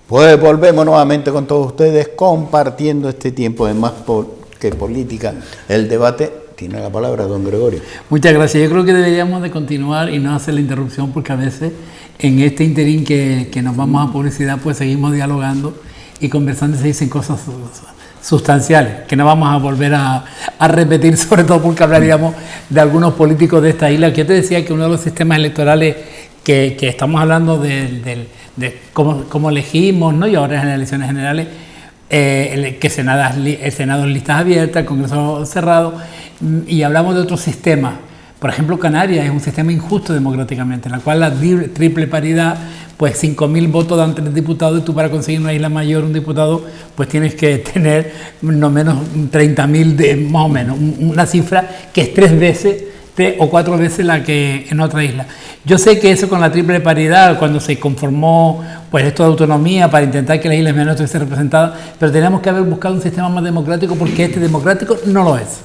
Pues volvemos nuevamente con todos ustedes compartiendo este tiempo de Más que Política. El debate tiene la palabra don Gregorio. Muchas gracias. Yo creo que deberíamos de continuar y no hacer la interrupción porque a veces en este interín que nos vamos a publicidad pues seguimos dialogando y conversando y se dicen cosas sustanciales que no vamos a volver a repetir, sobre todo porque hablaríamos de algunos políticos de esta isla. Que yo te decía que uno de los sistemas electorales que estamos hablando de cómo elegimos, ¿no? Y ahora en las elecciones generales, que el Senado en listas abiertas, el Congreso cerrado, y hablamos de otros sistemas. Por ejemplo, Canarias es un sistema injusto democráticamente, en el cual la triple paridad, pues 5.000 votos dan 3 diputados y tú para conseguir una isla mayor, un diputado, pues tienes que tener no menos 30.000, más o menos, una cifra que es 3 o 4 veces la que en otra isla. Yo sé que eso con la triple paridad, cuando se conformó pues esto de autonomía para intentar que las islas menores estuviesen representadas, pero tenemos que haber buscado un sistema más democrático porque este democrático no lo es.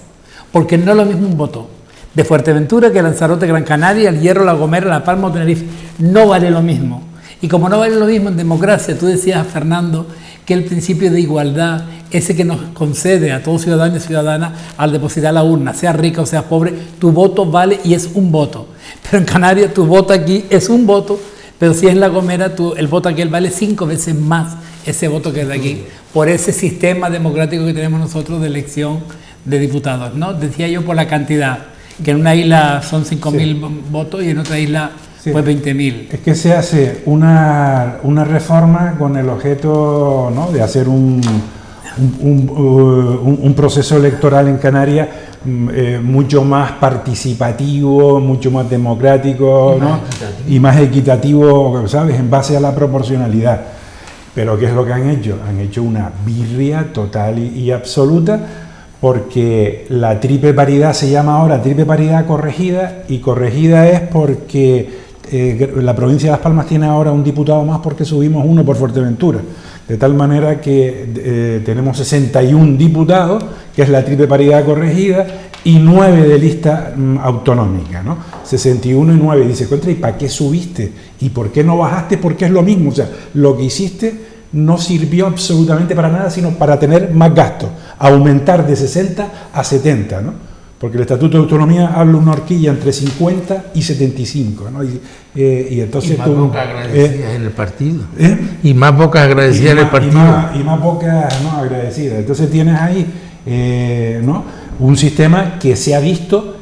Porque no es lo mismo un voto de Fuerteventura que Lanzarote, Gran Canaria, El Hierro, La Gomera, La Palma o Tenerife. No vale lo mismo. Y como no vale lo mismo en democracia, tú decías, Fernando, que el principio de igualdad, ese que nos concede a todo ciudadano y ciudadana al depositar la urna, sea rica o sea pobre, tu voto vale y es un voto. Pero en Canarias tu voto aquí es un voto, pero si es en La Gomera, el voto aquí vale 5 veces más ese voto que es de aquí, por ese sistema democrático que tenemos nosotros de elección de diputados, ¿no? Decía yo por la cantidad, que en una isla son 5.000 votos y en otra isla pues 20.000. Es que se hace una reforma con el objeto, ¿no?, de hacer un proceso electoral en Canarias mucho más participativo, mucho más democrático, ¿no?, y más equitativo, ¿sabes?, en base a la proporcionalidad. Pero ¿qué es lo que han hecho? Han hecho una birria total y absoluta, porque la triple paridad se llama ahora triple paridad corregida, y corregida es porque la provincia de Las Palmas tiene ahora un diputado más porque subimos uno por Fuerteventura, de tal manera que tenemos 61 diputados, que es la triple paridad corregida, y 9 de lista autonómica, ¿no? 61 y 9. Dice, contra, ¿y para qué subiste? ¿Y por qué no bajaste? Porque es lo mismo, o sea, lo que hiciste no sirvió absolutamente para nada, sino para tener más gastos, aumentar de 60 a 70, ¿no? Porque el Estatuto de Autonomía habla una horquilla entre 50 y 75, ¿no? Y entonces y más pocas agradecidas en el partido. Y más pocas agradecidas en el partido. Y más pocas, ¿no?, agradecidas. Entonces tienes ahí, ¿no?, un sistema que se ha visto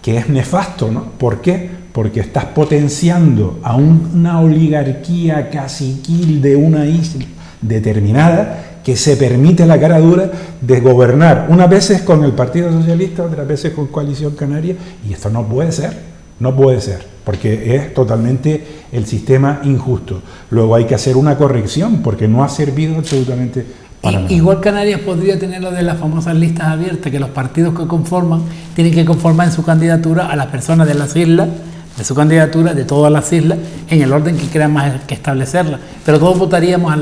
que es nefasto, ¿no? ¿Por qué? Porque estás potenciando a una oligarquía caciquil de una isla determinada que se permite la cara dura de gobernar, unas veces con el Partido Socialista, otras veces con Coalición Canaria, y esto no puede ser, porque es totalmente el sistema injusto. Luego hay que hacer una corrección, porque no ha servido absolutamente para nada. Igual Canarias podría tener lo de las famosas listas abiertas, que los partidos que conforman tienen que conformar en su candidatura a las personas de las islas, de su candidatura, de todas las islas, en el orden que crean más que establecerla. Pero todos votaríamos a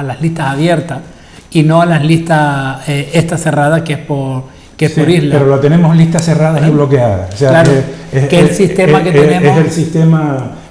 las listas abiertas y no a las listas estas cerradas, que es por isla. Pero lo tenemos listas cerradas y bloqueadas. O sea, claro, que el sistema que tenemos es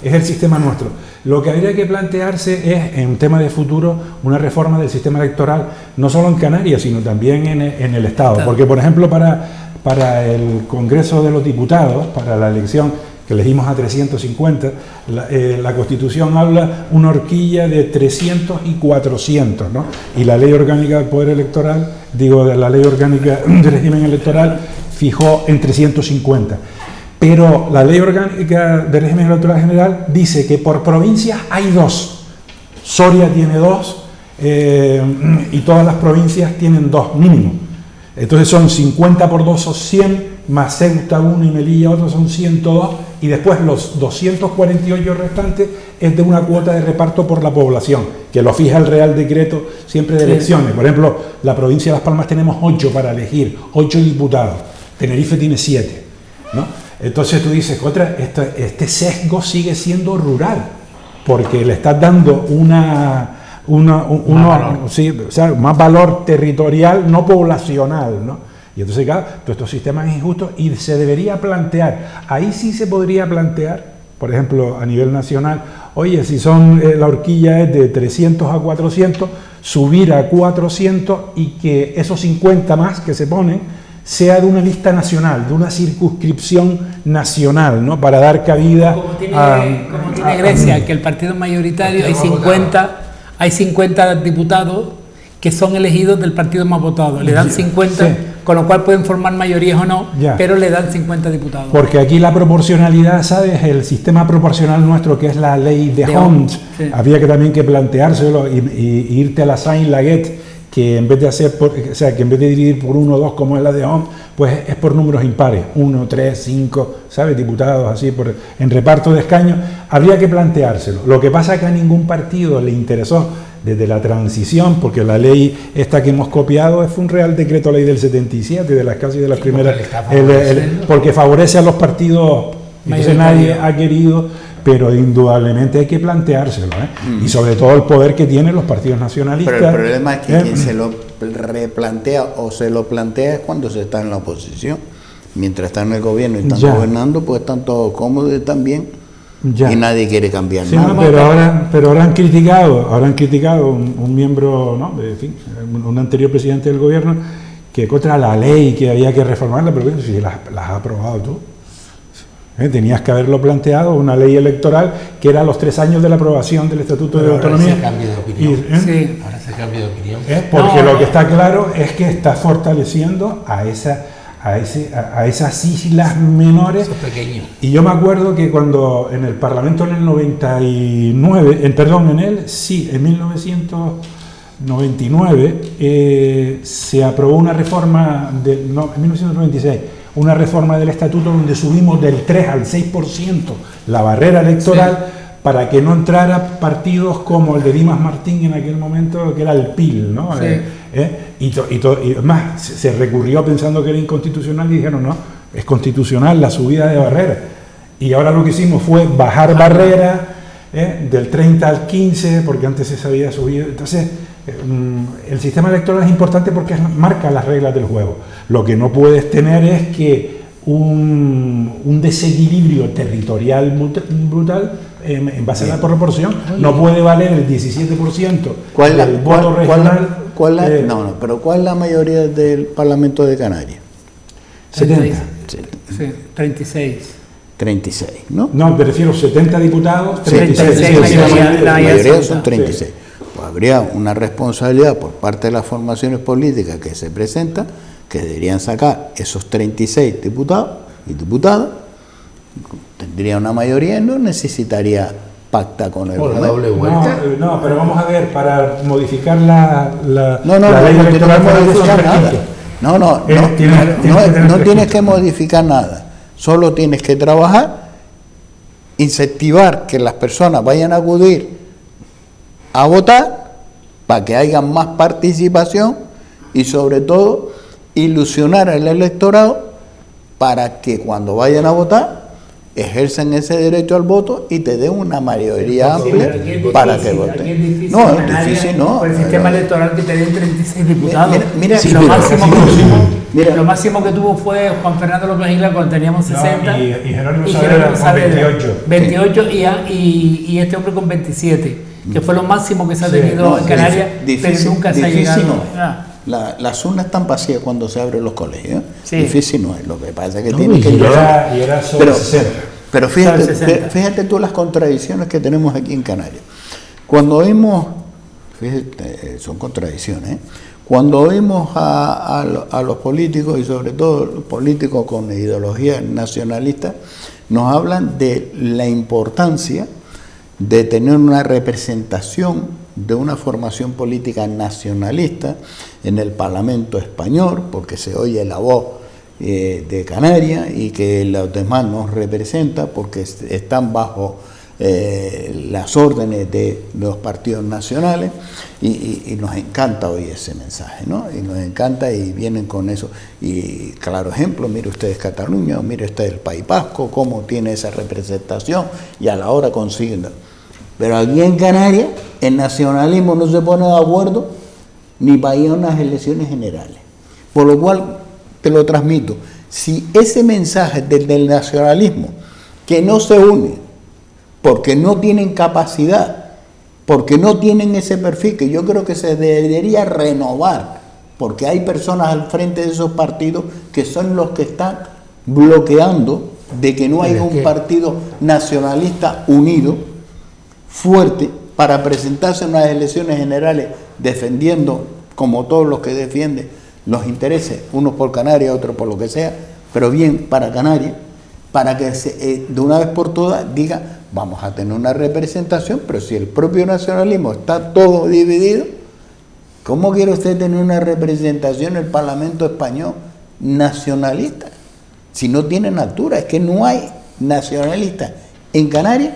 el sistema nuestro. Lo que habría que plantearse es, en tema de futuro, una reforma del sistema electoral, no solo en Canarias, sino también en el Estado. Claro. Porque, por ejemplo, para el Congreso de los Diputados, para la elección que elegimos a 350, la Constitución habla una horquilla de 300 y 400, ¿no? Y la Ley Orgánica del Poder Electoral, la Ley Orgánica del Régimen Electoral fijó en 350. Pero la Ley Orgánica del Régimen Electoral General dice que por provincias hay 2. Soria tiene 2 y todas las provincias tienen 2 mínimo. Entonces son 50 por 2 son 100, más Ceuta 1 y Melilla otro son 102, y después los 248 restantes es de una cuota de reparto por la población, que lo fija el Real Decreto siempre de elecciones. Por ejemplo, la provincia de Las Palmas tenemos 8 para elegir, 8 diputados, Tenerife tiene 7, ¿no? Entonces tú dices, contra, este sesgo sigue siendo rural, porque le estás dando más valor territorial, no poblacional, ¿no? Y entonces, claro, todos estos sistemas injustos, y se debería plantear, ahí sí se podría plantear, por ejemplo, a nivel nacional, oye, si son la horquilla es de 300 a 400, subir a 400 y que esos 50 más que se ponen sea de una lista nacional, de una circunscripción nacional, ¿no? Para dar cabida como tiene Grecia, que el partido mayoritario hay 50 diputados que son elegidos del partido más votado. Le dan 50, sí, con lo cual pueden formar mayorías o no, ya, pero le dan 50 diputados. Porque aquí la proporcionalidad, ¿sabes? El sistema proporcional nuestro, que es la ley de Hont, sí, había que también que planteárselo y irte a la Saint-Laguet, que en vez de hacer, que en vez de dividir por 1 o 2 como es la de Hont, pues es por números impares, 1, 3, 5, ¿sabes? Diputados así, en reparto de escaños, habría que planteárselo. Lo que pasa es que a ningún partido le interesó desde la transición, porque la ley esta que hemos copiado fue un Real Decreto Ley del 77, de las casi de las primeras, porque favorece a los partidos, entonces nadie ha querido, pero indudablemente hay que planteárselo, y sobre todo el poder que tienen los partidos nacionalistas. Pero el problema es que quien se lo replantea o se lo plantea es cuando se está en la oposición. Mientras están en el gobierno y están gobernando, pues están todos cómodos y están bien. Ya. Y nadie quiere cambiar nada. No, pero ahora han criticado un miembro, ¿no? En fin, un anterior presidente del gobierno, que contra la ley, que había que reformarla, pero bueno, si las has aprobado tú. Tenías que haberlo planteado, una ley electoral que era a los 3 años de la aprobación del Estatuto de Autonomía. Ahora se cambia de opinión. Sí. Ahora se cambia de opinión. Porque lo que está claro es que está fortaleciendo a esas islas menores. Y yo me acuerdo que cuando en el Parlamento en el 99, en 1999 se aprobó una reforma, en 1996, una reforma del Estatuto donde subimos del 3 al 6% la barrera electoral, sí, para que no entrara partidos como el de Dimas Martín en aquel momento, que era el PIL, ¿no? Sí. Y más, se recurrió pensando que era inconstitucional y dijeron, no, es constitucional la subida de barrera. Y ahora lo que hicimos fue bajar barrera del 30 al 15, porque antes se había subido. Entonces, el sistema electoral es importante porque marca las reglas del juego. Lo que no puedes tener es que un desequilibrio territorial brutal en base a la proporción. No puede valer el 17% del voto regional. Pero ¿cuál es la mayoría del Parlamento de Canarias? 70. Sí, 36. 36, ¿no? No, me refiero 70 diputados, 36. La mayoría son 36. Sí. Pues habría una responsabilidad por parte de las formaciones políticas que se presentan, que deberían sacar esos 36 diputados y diputadas, tendría una mayoría y no necesitaría pacta con el gobierno. No, pero vamos a ver, para modificar la ley electoral no tienes que modificar nada. Solo tienes que trabajar, incentivar que las personas vayan a acudir a votar para que haya más participación y sobre todo ilusionar al electorado para que cuando vayan a votar ejercen ese derecho al voto y te den una mayoría amplia para que voten. No, es difícil, no. Por el sistema electoral que te den 36 diputados. Lo máximo que tuvo fue Juan Fernando López Isla cuando teníamos 60. Y Jerónimo Saavedra con 28. Y este hombre con 27, que fue lo máximo que se ha tenido en Canarias, pero nunca se ha llegado. Las urnas están vacías cuando se abren los colegios. Sí. Difícil no es, lo que pasa es que tiene que era sobre 60. Pero fíjate tú las contradicciones que tenemos aquí en Canarias. Cuando oímos, fíjate, son contradicciones, cuando oímos a los políticos y sobre todo los políticos con ideología nacionalista, nos hablan de la importancia de tener una representación de una formación política nacionalista en el Parlamento español, porque se oye la voz de Canarias y que los demás nos representan porque están bajo las órdenes de los partidos nacionales y nos encanta oír ese mensaje, ¿no? Y nos encanta y vienen con eso. Y claro ejemplo, mire ustedes Cataluña, mire ustedes el País Vasco, cómo tiene esa representación y a la hora consiguen. Pero aquí en Canarias el nacionalismo no se pone de acuerdo ni para ir a unas elecciones generales. Por lo cual te lo transmito. Si ese mensaje del nacionalismo que no se une porque no tienen capacidad, porque no tienen ese perfil que yo creo que se debería renovar, porque hay personas al frente de esos partidos que son los que están bloqueando de que no haya un partido nacionalista unido, fuerte, para presentarse en unas elecciones generales defendiendo, como todos los que defienden, los intereses, unos por Canarias, otros por lo que sea, pero bien para Canarias, para que de una vez por todas diga, vamos a tener una representación, pero si el propio nacionalismo está todo dividido, ¿cómo quiere usted tener una representación en el Parlamento español nacionalista? Si no tienen altura, es que no hay nacionalistas en Canarias,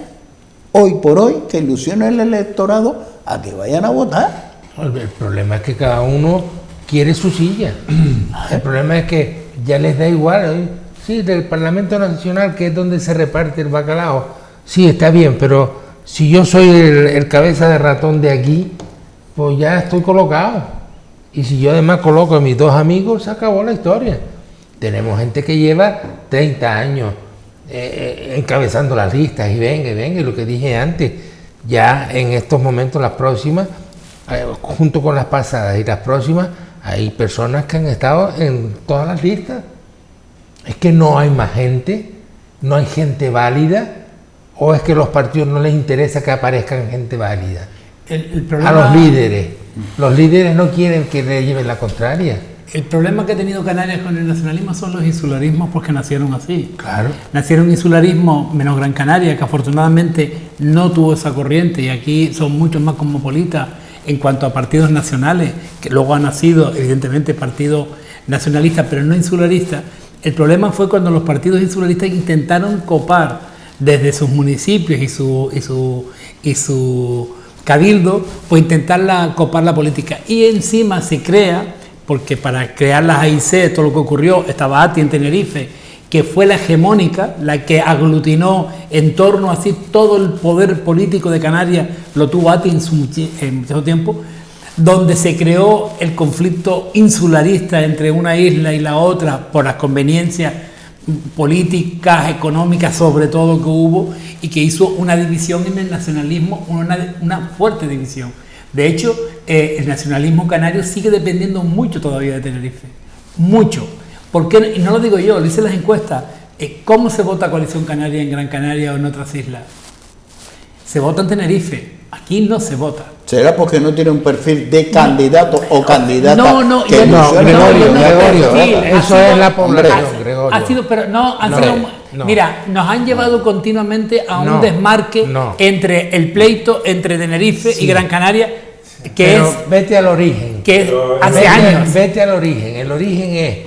hoy por hoy, que ilusionen al electorado a que vayan a votar. El problema es que cada uno quiere su silla. El problema es que ya les da igual. Sí, del Parlamento Nacional, que es donde se reparte el bacalao. Sí, está bien, pero si yo soy el cabeza de ratón de aquí, pues ya estoy colocado. Y si yo además coloco a mis dos amigos, se acabó la historia. Tenemos gente que lleva 30 años encabezando las listas y venga, y lo que dije antes, ya en estos momentos las próximas, junto con las pasadas y las próximas, hay personas que han estado en todas las listas. Es que no hay más gente, no hay gente válida, o es que a los partidos no les interesa que aparezcan gente válida. El problema, a los líderes no quieren que le lleven la contraria. El problema que ha tenido Canarias con el nacionalismo son los insularismos, porque nacieron así. Claro. Nacieron insularismo, menos Gran Canaria, que afortunadamente no tuvo esa corriente, y aquí son mucho más cosmopolitas en cuanto a partidos nacionales, que luego han nacido evidentemente partidos nacionalistas, pero no insularistas. El problema fue cuando los partidos insularistas intentaron copar desde sus municipios y su cabildo, pues intentar copar la política. Y encima se crea, porque para crear las AIC, todo lo que ocurrió, estaba ATI en Tenerife, que fue la hegemónica, la que aglutinó en torno a sí todo el poder político de Canarias, lo tuvo ATI en mucho tiempo, donde se creó el conflicto insularista entre una isla y la otra por las conveniencias políticas, económicas sobre todo que hubo, y que hizo una división en el nacionalismo, una fuerte división. De hecho, el nacionalismo canario sigue dependiendo mucho todavía de Tenerife, mucho. ¿Por qué? Y no lo digo yo, lo dicen las encuestas. ¿Cómo se vota Coalición Canaria en Gran Canaria o en otras islas? Se vota en Tenerife, aquí no se vota. ¿Será porque no tiene un perfil de candidato o candidata? No, Gregorio, eso es la población, Gregorio. Ha sido, pero mira, nos han llevado continuamente a un desmarque entre el pleito entre Tenerife y Gran Canaria, vete al origen. Que es hace años. Vete al origen. El origen es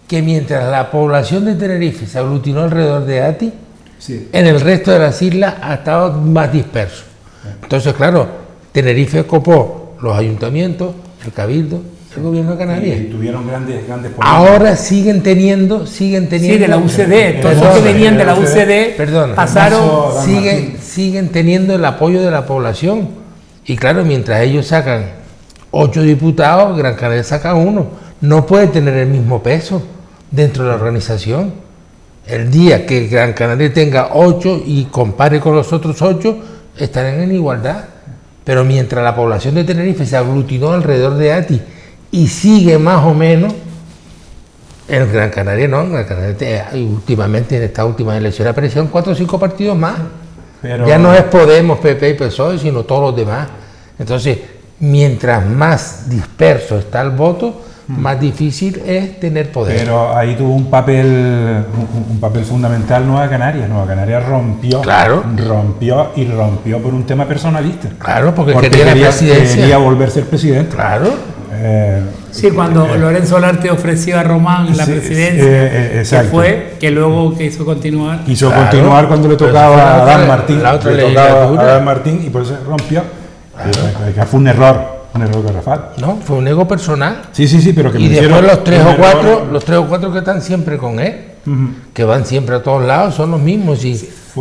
que mientras la población de Tenerife se aglutinó alrededor de ATI, en el resto de las islas ha estado más disperso. Entonces, claro, Tenerife copó los ayuntamientos, el cabildo, el gobierno de Canarias. Y tuvieron grandes políticas. Ahora siguen teniendo. Sí, de la UCD, todos los que venían de la UCD pasaron. Siguen teniendo el apoyo de la población. Y claro, mientras ellos sacan 8 diputados, Gran Canaria saca 1. No puede tener el mismo peso dentro de la organización. El día que Gran Canaria tenga 8 y compare con los otros 8, estarán en igualdad. Pero mientras la población de Tenerife se aglutinó alrededor de ATI y sigue más o menos, en Gran Canaria no, en Gran Canaria últimamente en estas últimas elecciones aparecieron 4 o 5 partidos más. Pero ya no es Podemos, PP y PSOE, sino todos los demás. Entonces, mientras más disperso está el voto, más difícil es tener poder. Pero ahí tuvo un papel fundamental Nueva Canarias. Nueva Canarias rompió por un tema personalista. Claro, porque quería la presidencia. Quería volver a ser presidente. Claro. Sí, cuando Lorenzo Olarte ofreció a Román la presidencia, que luego quiso continuar. Quiso continuar cuando le tocaba a Adán Martín, y por eso rompió. Que fue un error garrafal. No, fue un ego personal. Sí, pero que y después los tres o cuatro que están siempre con él, que van siempre a todos lados, son los mismos. Y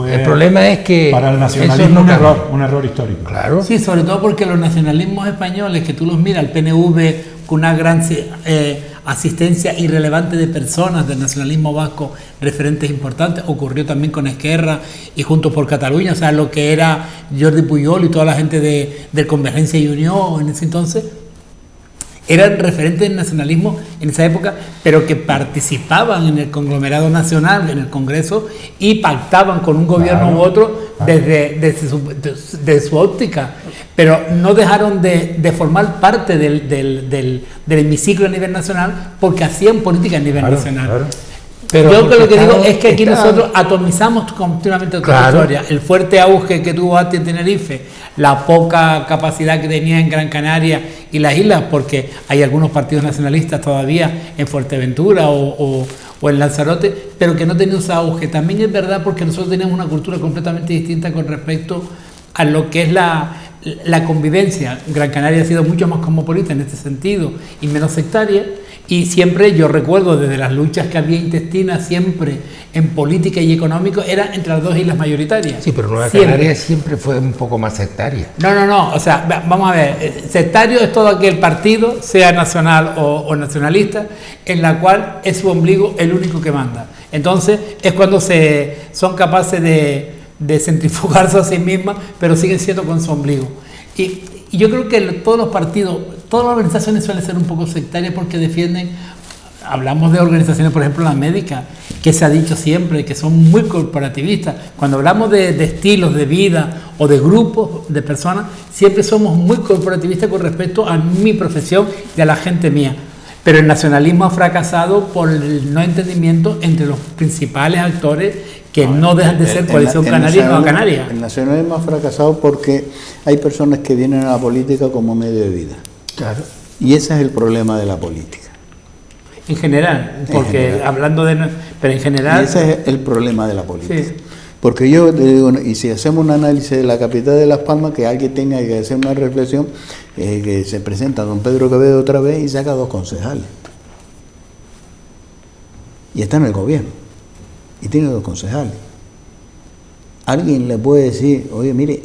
el problema es que para el nacionalismo un error histórico. Claro. Sí, sobre todo porque los nacionalismos españoles, que tú los miras, el PNV con una gran asistencia irrelevante de personas del nacionalismo vasco, referentes importantes. Ocurrió también con Esquerra y Juntos por Cataluña, o sea, lo que era Jordi Pujol y toda la gente de Convergencia y Unión en ese entonces, eran referentes del nacionalismo en esa época, pero que participaban en el conglomerado nacional, en el Congreso, y pactaban con un gobierno u otro desde su óptica, pero no dejaron de formar parte del hemiciclo a nivel nacional, porque hacían política a nivel nacional. Claro. Pero yo lo que digo es que aquí nosotros atomizamos continuamente otra historia. El fuerte auge que tuvo ATI en Tenerife, la poca capacidad que tenía en Gran Canaria y las islas, porque hay algunos partidos nacionalistas todavía en Fuerteventura o en Lanzarote, pero que no tenían ese auge. También es verdad porque nosotros tenemos una cultura completamente distinta con respecto a lo que es la convivencia. Gran Canaria ha sido mucho más cosmopolita en este sentido y menos sectaria. Y siempre yo recuerdo desde las luchas que había intestinas siempre en política y económico era entre las dos islas mayoritarias. Sí, pero Nueva Canaria siempre fue un poco más sectaria. No, o sea, vamos a ver, sectario es todo aquel partido, sea nacional o nacionalista, en la cual es su ombligo el único que manda. Entonces es cuando son capaces de centrifugarse a sí mismas, pero siguen siendo con su ombligo. Y yo creo que todos los partidos, todas las organizaciones suelen ser un poco sectarias porque defienden, hablamos de organizaciones, por ejemplo la médica, que se ha dicho siempre que son muy corporativistas. Cuando hablamos de estilos de vida o de grupos de personas, siempre somos muy corporativistas con respecto a mi profesión y a la gente mía. Pero el nacionalismo ha fracasado por el no entendimiento entre los principales actores que no dejan de ser Coalición Canaria y Nueva Canaria. El nacionalismo ha fracasado porque hay personas que vienen a la política como medio de vida. Claro. Y ese es el problema de la política. En general, porque hablando de... Pero en general... Y ese es el problema de la política. Sí. Porque yo te digo, y si hacemos un análisis de la capital de Las Palmas, que alguien tenga que hacer una reflexión, que se presenta don Pedro Quevedo otra vez y saca 2 concejales. Y está en el gobierno. Y tiene 2 concejales. Alguien le puede decir, oye, mire,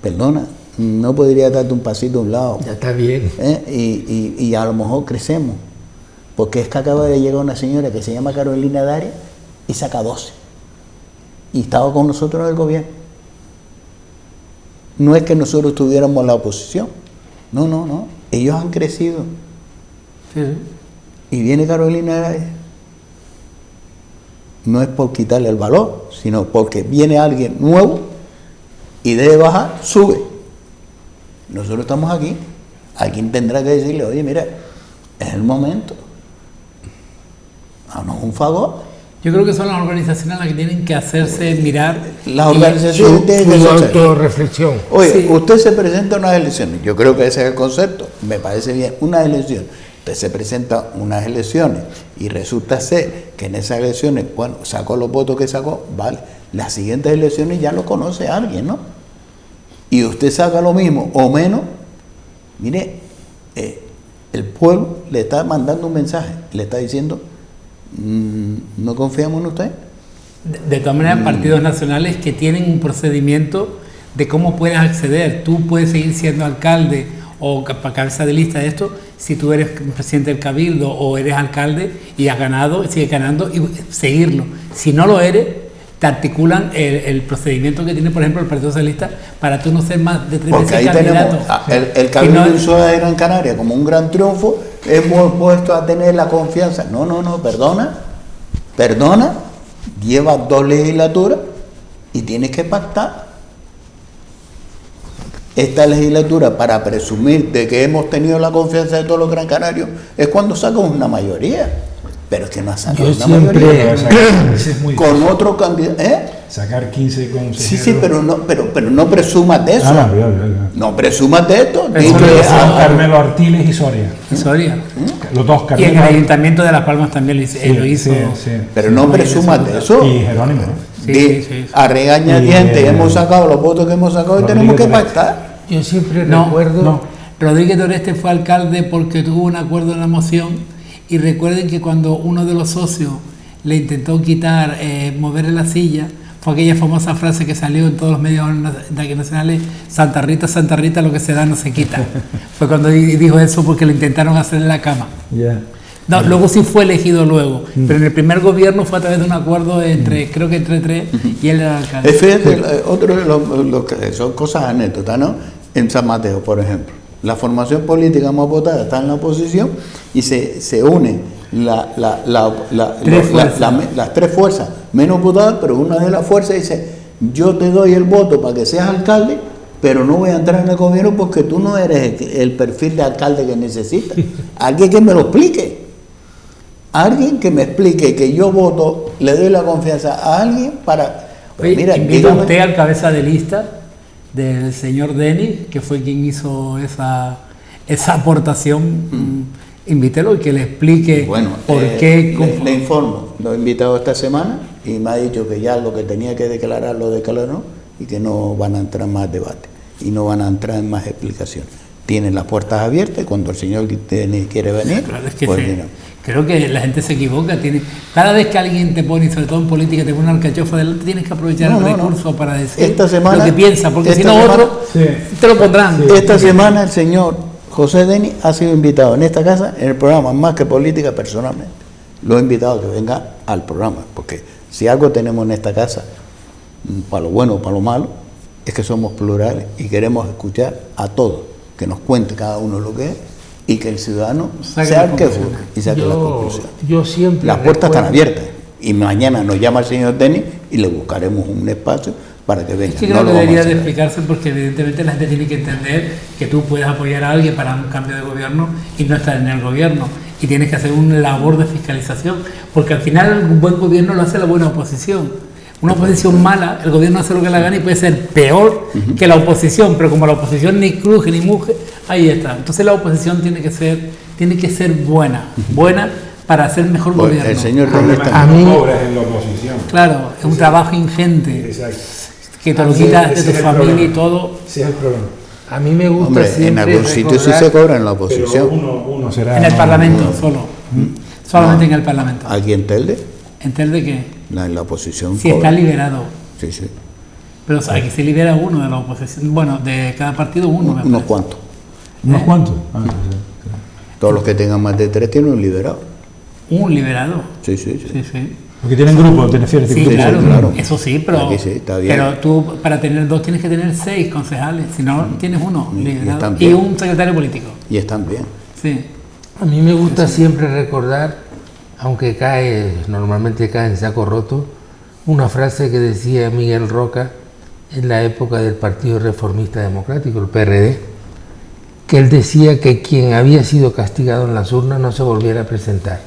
perdona, no podría darte un pasito a un lado. Ya está bien. Y a lo mejor crecemos. Porque es que acaba de llegar una señora que se llama Carolina Darias y saca 12. Y estaba con nosotros en el gobierno. No es que nosotros tuviéramos la oposición. No. Ellos han crecido. Sí. Y viene Carolina Darias. No es por quitarle el valor, sino porque viene alguien nuevo y debe bajar, sube. Nosotros estamos aquí. Alguien tendrá que decirle, oye, mira, es el momento. Haznos un favor. Yo creo que son las organizaciones las que tienen que hacerse mirar. Las organizaciones tienen que hacerse autorreflexión. Oye, sí. Usted se presenta a unas elecciones. Yo creo que ese es el concepto. Me parece bien. Unas elecciones. Usted se presenta a unas elecciones y resulta ser que en esas elecciones, bueno, sacó los votos que sacó, vale. Las siguientes elecciones ya lo conoce alguien, ¿no? Y usted saca lo mismo o menos. Mire, el pueblo le está mandando un mensaje. Le está diciendo... ¿No confiamos en usted? De todas maneras, partidos nacionales que tienen un procedimiento de cómo puedes acceder. Tú puedes seguir siendo alcalde o cabeza de lista de esto si tú eres presidente del cabildo o eres alcalde y has ganado, sigues ganando y seguirlo. Si no lo eres, te articulan el procedimiento que tiene, por ejemplo, el Partido Socialista para tú no ser más de 3 Porque ahí candidato. tenemos el Cabildo de Gran Canaria como un gran triunfo. Hemos puesto a tener la confianza. No, perdona, llevas 2 legislaturas y tienes que pactar. Esta legislatura, para presumir de que hemos tenido la confianza de todos los gran canarios, es cuando sacamos una mayoría. Pero es que no ha sacado una mayoría. Con otro candidato. Sacar 15 consejeros. Sí, pero no presumas de eso. No presumas de esto. Carmelo Artiles y Soria. Los 2 Y en el Ayuntamiento de Las Palmas también lo hizo. Sí. Pero no presumas de eso. Y Jerónimo. A regañadientes hemos sacado los votos que hemos sacado y tenemos que pactar. Yo siempre recuerdo... Rodríguez Doreste fue alcalde porque tuvo un acuerdo en la moción. Y recuerden que cuando uno de los socios le intentó quitar, moverle la silla, fue aquella famosa frase que salió en todos los medios nacionales: Santa Rita, lo que se da no se quita. Fue cuando dijo eso porque le intentaron hacer en la cama. Yeah. No, luego sí fue elegido luego, pero en el primer gobierno fue a través de un acuerdo creo que entre tres, y él era alcalde. Fíjate, otro de lo que son cosas anécdotas, ¿no? En San Mateo, por ejemplo, la formación política más votada está en la oposición y se une las tres fuerzas menos votadas, pero una de las fuerzas dice: yo te doy el voto para que seas alcalde, pero no voy a entrar en el gobierno porque tú no eres el perfil de alcalde que necesitas. Alguien que me lo explique. Alguien que me explique que yo voto, le doy la confianza a alguien para... Oye, mira, invita usted al cabeza de lista del señor Denis, que fue quien hizo esa aportación. Invítelo y que le explique por qué... Le informo, lo he invitado esta semana y me ha dicho que ya lo que tenía que declarar lo declaró y que no van a entrar más debate y no van a entrar en más explicaciones. Tienen las puertas abiertas y cuando el señor Denis quiere venir, claro, es que pues sí. Creo que la gente se equivoca. Cada vez que alguien te pone, sobre todo en política, te pone una alcachofa delante, tienes que aprovechar el recurso para decir lo que piensa, porque si no otros te lo pondrán. Esta semana el señor José Denis ha sido invitado en esta casa, en el programa Más que Política, personalmente. Lo he invitado a que venga al programa, porque si algo tenemos en esta casa, para lo bueno o para lo malo, es que somos plurales y queremos escuchar a todos, que nos cuente cada uno lo que es, y que el ciudadano sea el que juzgue y saque la conclusión. Yo siempre las puertas están abiertas y mañana nos llama el señor Denis y le buscaremos un espacio para que venga. Es que creo que debería de explicarse, porque evidentemente la gente tiene que entender que tú puedes apoyar a alguien para un cambio de gobierno y no estar en el gobierno, y tienes que hacer una labor de fiscalización, porque al final un buen gobierno lo hace la buena oposición. Una oposición mala, el gobierno hace lo que le gana y puede ser peor que la oposición, pero como la oposición ni cruje ni muge, ahí está. Entonces la oposición tiene que ser buena para hacer mejor gobierno. El señor a mí obras en la oposición. Claro, es un trabajo ingente. Exacto. Que te lo quitas de tu familia y todo. Sí, es el problema. A mí me gusta. Hombre, siempre en algún sitio sí se cobra en la oposición. Pero uno será en el Parlamento, solamente en el Parlamento. ¿Aquí en Telde? ¿En Telde qué? En la oposición. Sí, está liberado. Sí, sí. Pero aquí se libera uno de la oposición. Bueno, de cada partido uno. Unos cuantos. ¿Unos cuantos? Todos los que tengan más de 3 tienen un liberado. ¿Un liberado? Sí. Porque tienen grupos, te refieres. Sí, claro. Eso sí, pero, aquí sí, está bien. Pero tú para tener 2 tienes que tener 6 concejales, si no tienes uno liberado. Y un secretario político. Y están bien. Sí. A mí me gusta siempre recordar, aunque normalmente cae en saco roto, una frase que decía Miguel Roca en la época del Partido Reformista Democrático, el PRD, que él decía que quien había sido castigado en las urnas no se volviera a presentar.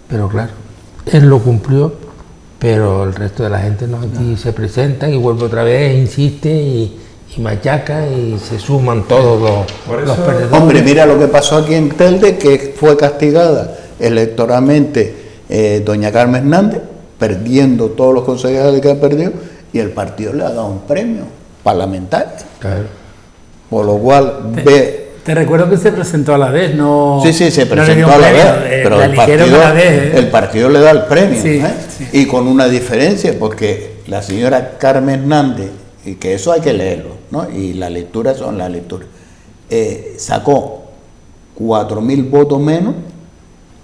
Pero claro, él lo cumplió, pero el resto de la gente no, aquí se presentan y vuelve otra vez, insiste y machaca y se suman todos los perdedores. Hombre, mira lo que pasó aquí en Telde, que fue castigada electoralmente doña Carmen Hernández, perdiendo todos los concejales que ha perdido, y el partido le ha dado un premio parlamentario. Claro. Por lo cual Te recuerdo que se presentó a la vez, ¿no? Sí, se presentó a la vez, pero el partido le da el premio, sí. Y con una diferencia, porque la señora Carmen Hernández, y que eso hay que leerlo, ¿no? Y las lecturas son las lecturas, sacó 4.000 votos menos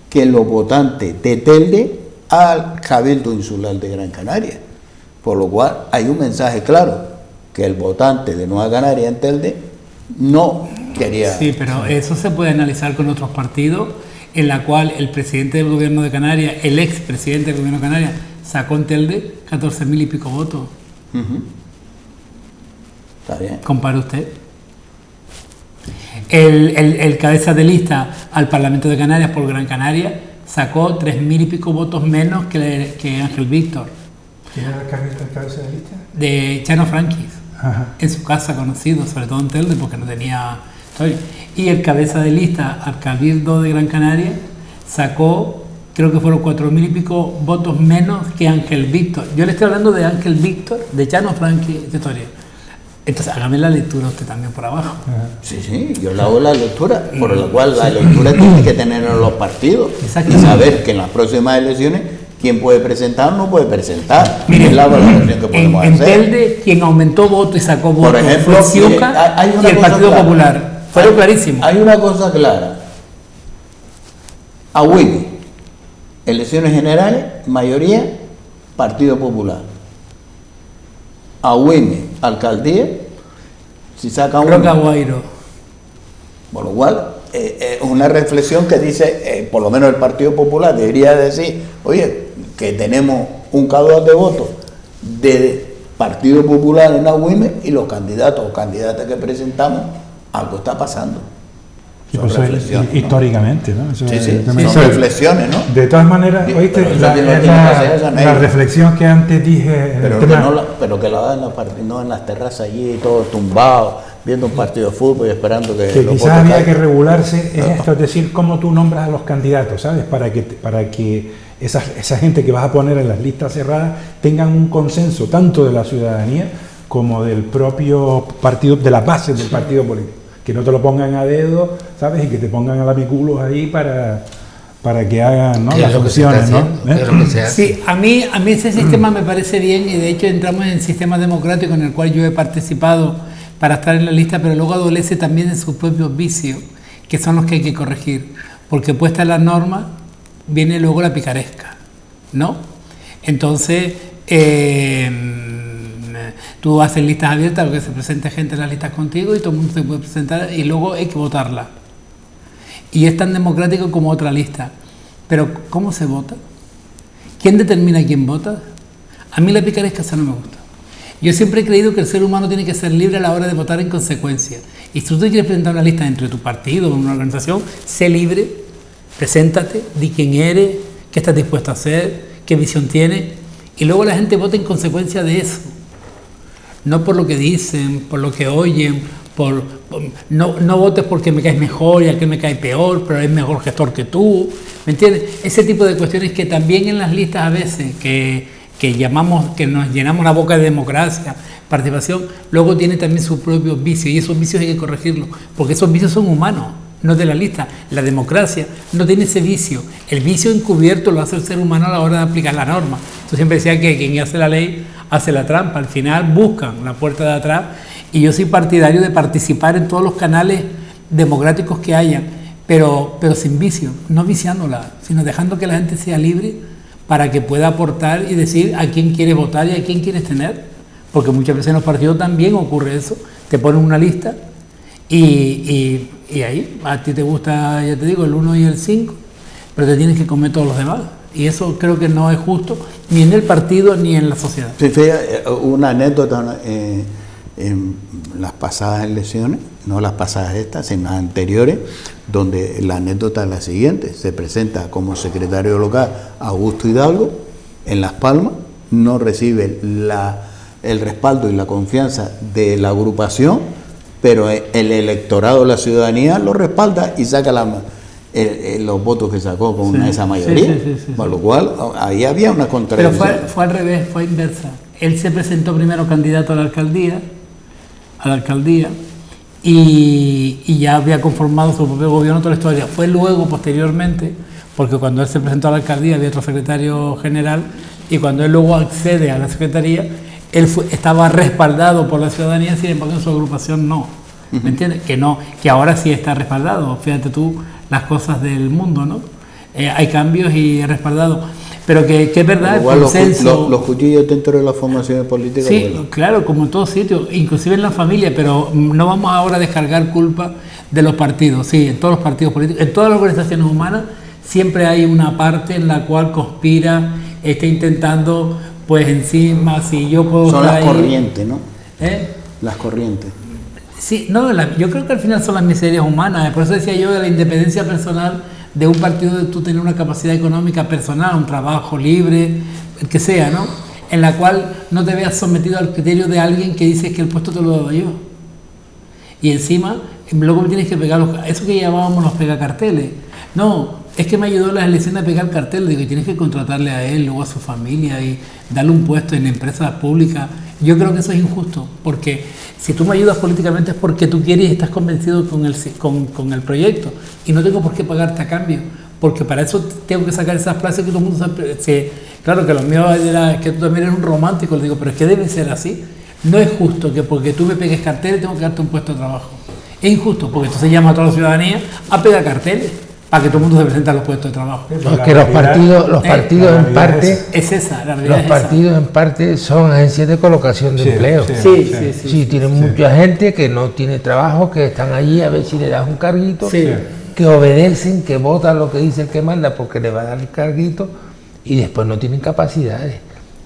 que los votantes de Telde al Cabildo Insular de Gran Canaria, por lo cual hay un mensaje claro, que el votante de Nueva Canaria en Telde no quería... Sí, pero eso se puede analizar con otros partidos, en la cual el presidente del gobierno de Canarias, el expresidente del gobierno de Canarias, sacó en Telde 14.000 y pico votos. Está bien. Compare usted. El cabeza de lista al Parlamento de Canarias por Gran Canaria sacó 3.000 y pico votos menos que Ángel Víctor. ¿Quién era el cabeza de lista? De Chano Franquis. Ajá. En su casa conocido, sobre todo en Telde, porque no tenía historia. Y el cabeza de lista al Cabildo de Gran Canaria sacó, creo que fueron 4.000 y pico votos menos que Ángel Víctor. Yo le estoy hablando de Ángel Víctor, de Chano Franquis, esta historia. Entonces, hágame la lectura usted también por abajo. Sí, yo le hago la lectura, por la cual la lectura tiene que tener en los partidos. Exacto. Y saber que en las próximas elecciones Quien puede presentar no puede presentar. Mire, es la valoración que podemos en hacer. Telde, quien aumentó votos y sacó votos Por ejemplo, fue Ciuca hay una y el cosa Partido clara. Popular. Fueron clarísimos. Hay una cosa clara. Agüime, elecciones generales, mayoría, Partido Popular. Agüime, alcaldía, si saca uno. Roca Guairo. Por lo cual, es una reflexión que dice, por lo menos el Partido Popular debería decir, oye, que tenemos un caudal de votos de Partido Popular en Agüime y los candidatos o candidatas que presentamos, algo está pasando. Y Son pues reflexiones, ¿no? históricamente, ¿no? Eso Sí, es sí, el tema son histórico. reflexiones, ¿no? De todas maneras, Sí, oíste, pero eso la, tiene que la- hacer esa la ley. reflexión que antes dije en el Pero que, tema, pero que lo hagan no en las terrazas allí, todos tumbados, viendo un partido de fútbol y esperando que que los quizás votos había que caigan. regularse es esto, es decir, cómo tú nombras a los candidatos, ¿sabes? Para que esa gente que vas a poner en las listas cerradas tengan un consenso tanto de la ciudadanía como del propio partido, de las bases del partido político. Que no te lo pongan a dedo, ¿sabes? Y que te pongan a lamiculos ahí para que hagan, ¿no? ¿Qué es las lo que se está funciones, ¿no? haciendo? ¿Qué es lo que se hace? Sí, a mí ese sistema me parece bien y de hecho entramos en el sistema democrático en el cual yo he participado para estar en la lista, pero luego adolece también de sus propios vicios, que son los que hay que corregir, porque puesta en la norma viene luego la picaresca, ¿no? Entonces, tú haces listas abiertas, porque se presente gente en las listas contigo y todo el mundo se puede presentar y luego hay que votarla. Y es tan democrático como otra lista. Pero, ¿cómo se vota? ¿Quién determina quién vota? A mí la picaresca esa no me gusta. Yo siempre he creído que el ser humano tiene que ser libre a la hora de votar en consecuencia. Y si tú te quieres presentar una lista dentro de tu partido o una organización, sé libre, preséntate, di quién eres, qué estás dispuesto a hacer, qué visión tienes, y luego la gente vota en consecuencia de eso. No por lo que dicen, por lo que oyen, no votes porque me caes mejor y aquel me cae peor, pero es mejor gestor que tú, ¿me entiendes? Ese tipo de cuestiones que también en las listas a veces que nos llenamos la boca de democracia, participación, luego tiene también sus propios vicios y esos vicios hay que corregirlos, porque esos vicios son humanos, no de la lista. La democracia no tiene ese vicio, el vicio encubierto lo hace el ser humano a la hora de aplicar la norma. Yo siempre decía que quien hace la ley hace la trampa, al final buscan la puerta de atrás y yo soy partidario de participar en todos los canales democráticos que haya, pero sin vicio, no viciándola, sino dejando que la gente sea libre para que pueda aportar y decir a quién quieres votar y a quién quieres tener, porque muchas veces en los partidos también ocurre eso, te ponen una lista y ahí a ti te gusta, ya te digo, el 1 y el 5, pero te tienes que comer todos los demás. Y eso creo que no es justo, ni en el partido ni en la sociedad. Sí, una anécdota en las pasadas elecciones, no las pasadas estas, sino las anteriores, donde la anécdota es la siguiente: se presenta como secretario local Augusto Hidalgo en Las Palmas, no recibe el respaldo y la confianza de la agrupación, pero el electorado de la ciudadanía lo respalda y saca los votos que sacó con esa mayoría, sí. con lo cual ahí había una Pero contradicción. fue al revés, fue inversa. Él se presentó primero candidato a la alcaldía y ya había conformado su propio gobierno, toda la historia. Fue luego, posteriormente, porque cuando él se presentó a la alcaldía había otro secretario general y cuando él luego accede a la secretaría, él estaba respaldado por la ciudadanía, sin embargo en su agrupación no. ¿Me entiendes? Que ahora sí está respaldado. Fíjate tú las cosas del mundo, ¿no? Hay cambios y es respaldado. Pero que es verdad, Igual el consenso... los cuchillos dentro de las formaciones políticas. Sí, bueno. claro, como en todos sitios, inclusive en la familia, pero no vamos ahora a descargar culpa de los partidos. Sí, en todos los partidos políticos, en todas las organizaciones humanas, siempre hay una parte en la cual conspira, está intentando, pues encima, si yo puedo Son estar las ahí, corrientes, ¿no? ¿eh? Las corrientes. Sí, no, yo creo que al final son las miserias humanas, por eso decía yo de la independencia personal de un partido, de tú tener una capacidad económica personal, un trabajo libre, el que sea, ¿no? En la cual no te veas sometido al criterio de alguien que dice que el puesto te lo he dado yo. Y encima, luego me tienes que pegar eso que llamábamos los pegacarteles. No, es que me ayudó en las elecciones a pegar cartel, digo, y tienes que contratarle a él, luego a su familia y darle un puesto en empresas públicas. Yo creo que eso es injusto, porque si tú me ayudas políticamente es porque tú quieres y estás convencido con el proyecto, y no tengo por qué pagarte a cambio, porque para eso tengo que sacar esas plazas que todo el mundo sabe. Claro que lo mío era que tú también eres un romántico, le digo, pero es que debe ser así. No es justo que porque tú me pegues carteles tengo que darte un puesto de trabajo. Es injusto, porque entonces llama a toda la ciudadanía a pegar carteles para que todo el mundo se presente a los puestos de trabajo. Porque los partidos en parte... Es esa, la realidad. Los partidos en parte son agencias de colocación de empleo. Sí, tienen mucha gente que no tiene trabajo, que están allí a ver si le das un carguito, que obedecen, que votan lo que dice el que manda porque le va a dar el carguito y después no tienen capacidades.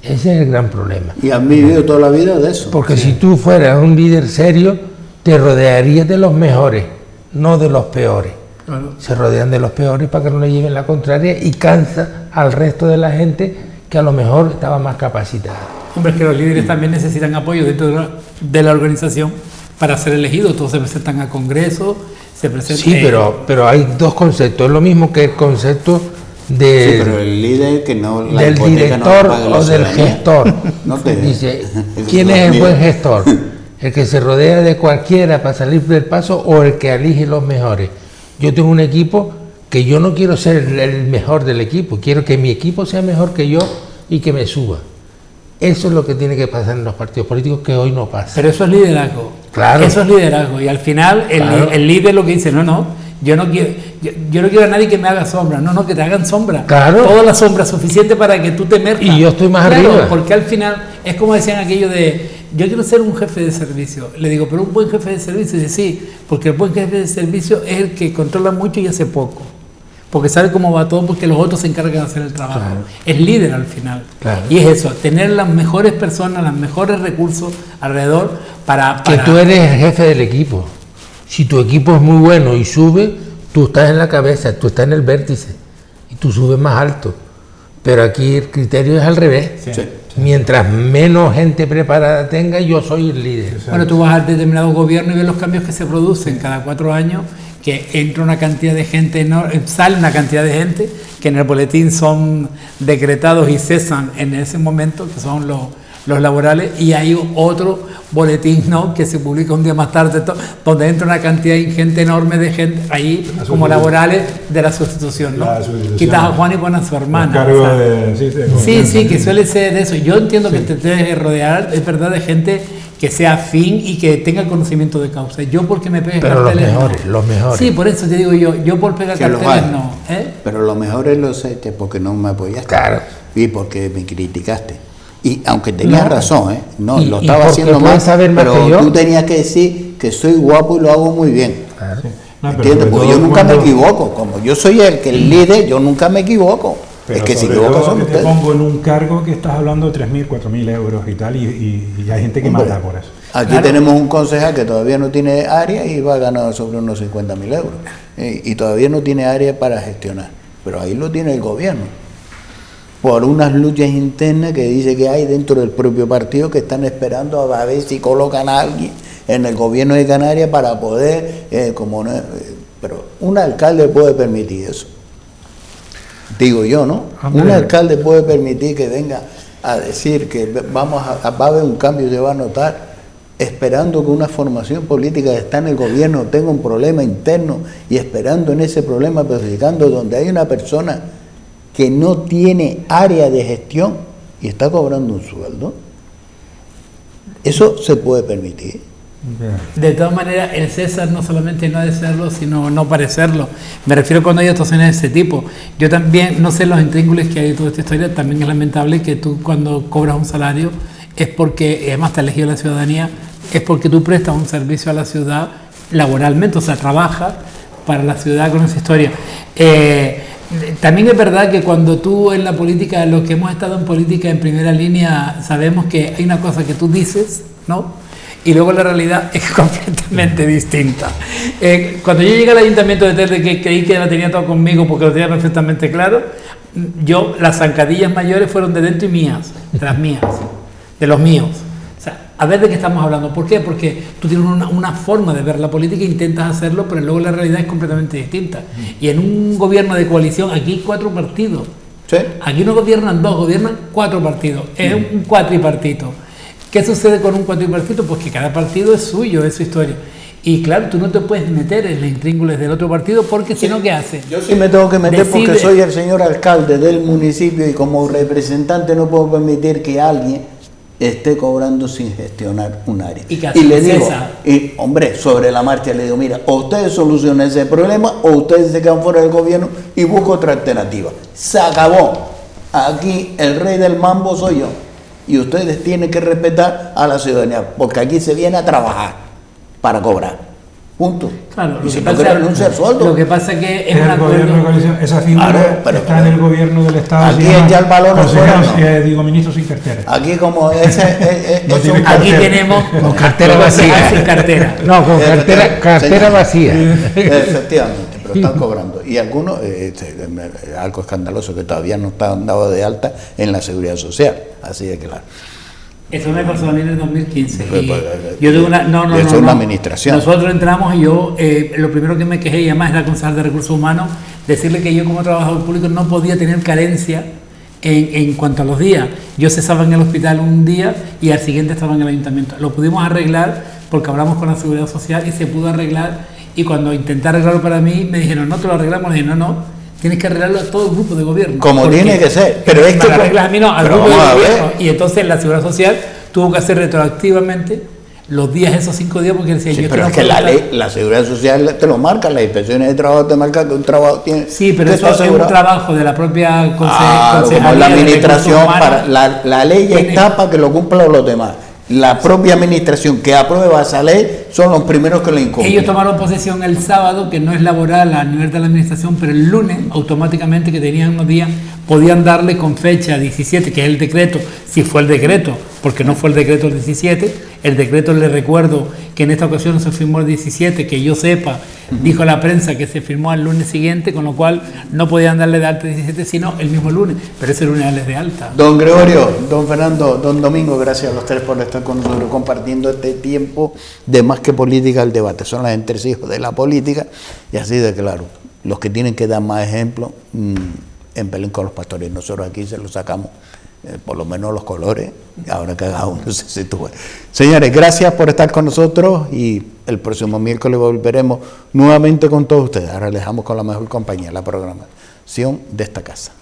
Ese es el gran problema. Y han vivido toda la vida de eso. Porque si tú fueras un líder serio, te rodearías de los mejores, no de los peores. Claro. Se rodean de los peores para que no le lleven la contraria y cansa al resto de la gente que a lo mejor estaba más capacitada. Hombre, es que los líderes también necesitan apoyo dentro de la organización para ser elegidos. Todos se presentan a congresos, se presentan... Sí, pero hay dos conceptos. Es lo mismo que el concepto de, sí, pero el líder que no, la del director no o del gestor. No te dice, ¿quién es el buen gestor? ¿El que se rodea de cualquiera para salir del paso o el que elige los mejores? Yo tengo un equipo que yo no quiero ser el mejor del equipo, quiero que mi equipo sea mejor que yo y que me suba. Eso es lo que tiene que pasar en los partidos políticos, que hoy no pasa. Pero eso es liderazgo. Claro. Eso es liderazgo. Y al final el líder lo que dice, no, yo no quiero a nadie que me haga sombra. No, que te hagan sombra. Claro. Toda la sombra suficiente para que tú te metas. Y yo estoy más arriba. Porque al final es como decían aquello de, yo quiero ser un jefe de servicio. Le digo, pero un buen jefe de servicio. Dice, sí, porque el buen jefe de servicio es el que controla mucho y hace poco. Porque sabe cómo va todo, porque los otros se encargan de hacer el trabajo. Claro. Es líder al final. Claro. Y es eso, tener las mejores personas, los mejores recursos alrededor para... Que tú eres el jefe del equipo. Si tu equipo es muy bueno y sube, tú estás en la cabeza, tú estás en el vértice y tú subes más alto. Pero aquí el criterio es al revés. Sí. Mientras menos gente preparada tenga, yo soy el líder. Bueno, tú vas a determinado gobierno y ves los cambios que se producen cada 4 años, que entra una cantidad de gente, sale una cantidad de gente que en el boletín son decretados y cesan en ese momento, que son los laborales, y hay otro boletín que se publica un día más tarde, donde entra una cantidad ingente enorme de gente ahí como laborales de la sustitución, ¿no? Quitas a Juan y pones a su hermana. Sí, que suele ser eso. Yo entiendo que te debes rodear, es verdad, de gente que sea afín y que tenga conocimiento de causa. Yo porque me pegue carteles, los mejores. Sí, por eso te digo yo por pegar carteles no. Pero los mejores los echaste porque no me apoyaste. Claro. Y porque me criticaste. Y aunque tenías razón, no, lo y estaba haciendo mal, pero tú tenías que decir que soy guapo y lo hago muy bien. Claro. ¿Entiendes? Porque yo nunca me equivoco. Como yo soy el líder, yo nunca me equivoco. Pero es que si equivocas son ustedes. Te pongo en un cargo que estás hablando de 3.000, 4.000 euros y tal, y hay gente que mata por eso. Aquí tenemos un concejal que todavía no tiene área y va a ganar sobre unos 50.000 euros. Y todavía no tiene área para gestionar. Pero ahí lo tiene el gobierno. Por unas luchas internas que dice que hay dentro del propio partido que están esperando a ver si colocan a alguien en el gobierno de Canarias para poder, pero un alcalde puede permitir eso. Digo yo, ¿no? Un alcalde puede permitir que venga a decir que va a haber un cambio y se va a notar, esperando que una formación política que está en el gobierno tenga un problema interno y esperando en ese problema perjudicando donde hay una persona que no tiene área de gestión y está cobrando un sueldo. Eso se puede permitir. De todas maneras, el César no solamente no ha de serlo, sino no parecerlo. Me refiero cuando hay actuaciones de ese tipo. Yo también, no sé los intríngulis que hay de toda esta historia, también es lamentable que tú cuando cobras un salario es porque, además te ha elegido la ciudadanía, es porque tú prestas un servicio a la ciudad laboralmente, o sea, trabajas para la ciudad con esa historia. También es verdad que cuando tú en la política, los que hemos estado en política en primera línea, sabemos que hay una cosa que tú dices, ¿no? Y luego la realidad es completamente distinta. Cuando yo llegué al ayuntamiento de Telde, que creí que la tenía todo conmigo porque lo tenía perfectamente claro, las zancadillas mayores fueron de dentro y mías, de las mías, de los míos. O sea, a ver de qué estamos hablando. ¿Por qué? Porque tú tienes una forma de ver la política e intentas hacerlo, pero luego la realidad es completamente distinta. Y en un gobierno de coalición, aquí hay 4 partidos. ¿Sí? Aquí no gobiernan 2, gobiernan 4 partidos. Es un cuatripartito. ¿Qué sucede con un cuatripartito? Pues que cada partido es suyo, es su historia. Y claro, tú no te puedes meter en los intríngulis del otro partido porque si no, ¿qué hace? Yo sí me tengo que meter porque soy el señor alcalde del municipio y como representante no puedo permitir que alguien esté cobrando sin gestionar un área. Y le digo, hombre, sobre la marcha le digo, mira, o ustedes solucionan ese problema o ustedes se quedan fuera del gobierno y busco otra alternativa. Se acabó. Aquí el rey del mambo soy yo. Y ustedes tienen que respetar a la ciudadanía, porque aquí se viene a trabajar para cobrar. Punto. Claro, y si no quieren renunciar sueldo. Lo que pasa es que es un acuerdo de coalición. Esa figura está en el gobierno del Estado. Aquí ya el balón no fuera, digo, ministro sin cartera. Aquí como aquí tenemos con cartera vacía. Sin cartera. No, con cartera vacía. Efectivamente, pero están cobrando. Y algunos, algo escandaloso, que todavía no están dados de alta en la Seguridad Social. Así de claro. Eso me pasó a mí en el 2015. Yo digo una administración. Nosotros entramos y yo, lo primero que me quejé, y además era concejal de Recursos Humanos, decirle que yo como trabajador público no podía tener carencia en cuanto a los días. Yo cesaba en el hospital un día y al siguiente estaba en el ayuntamiento. Lo pudimos arreglar porque hablamos con la Seguridad Social y se pudo arreglar. Y cuando intenté arreglarlo para mí, me dijeron, no te lo arreglamos. Le dije, no. Tienes que arreglarlo a todo el grupo de gobierno. Como tiene que ser. Pero es que arreglas a mí no, al grupo de gobierno. Y entonces la Seguridad Social tuvo que hacer retroactivamente los días, esos 5 días, porque decía sí, yo. Pero es que la ley, la Seguridad Social te lo marca, las inspecciones de trabajo te marcan que un trabajo tiene. Sí, pero eso es un trabajo de la propia concejalía. Como la administración, la ley está para que lo cumplan los demás. La propia administración que aprueba esa ley son los primeros que la incumplen. Ellos tomaron posesión el sábado, que no es laboral a nivel de la administración, pero el lunes automáticamente, que tenían unos días, podían darle con fecha 17, que es el decreto, si fue el decreto, porque no fue el decreto el 17, el decreto, le recuerdo que en esta ocasión no se firmó el 17, que yo sepa, dijo la prensa que se firmó al lunes siguiente, con lo cual no podían darle de alta el 17, sino el mismo lunes, pero ese lunes darles de alta. Don Gregorio, don Fernando, don Domingo, gracias a los tres por estar con nosotros compartiendo este tiempo de Más que Política, el debate. Son los entresijos de la política y así de claro, los que tienen que dar más ejemplo en Belén con los pastores. Nosotros aquí se los sacamos, por lo menos los colores, ahora que cada uno se sitúe. Señores, gracias por estar con nosotros y el próximo miércoles volveremos nuevamente con todos ustedes. Ahora les dejamos con la mejor compañía, la programación de esta casa.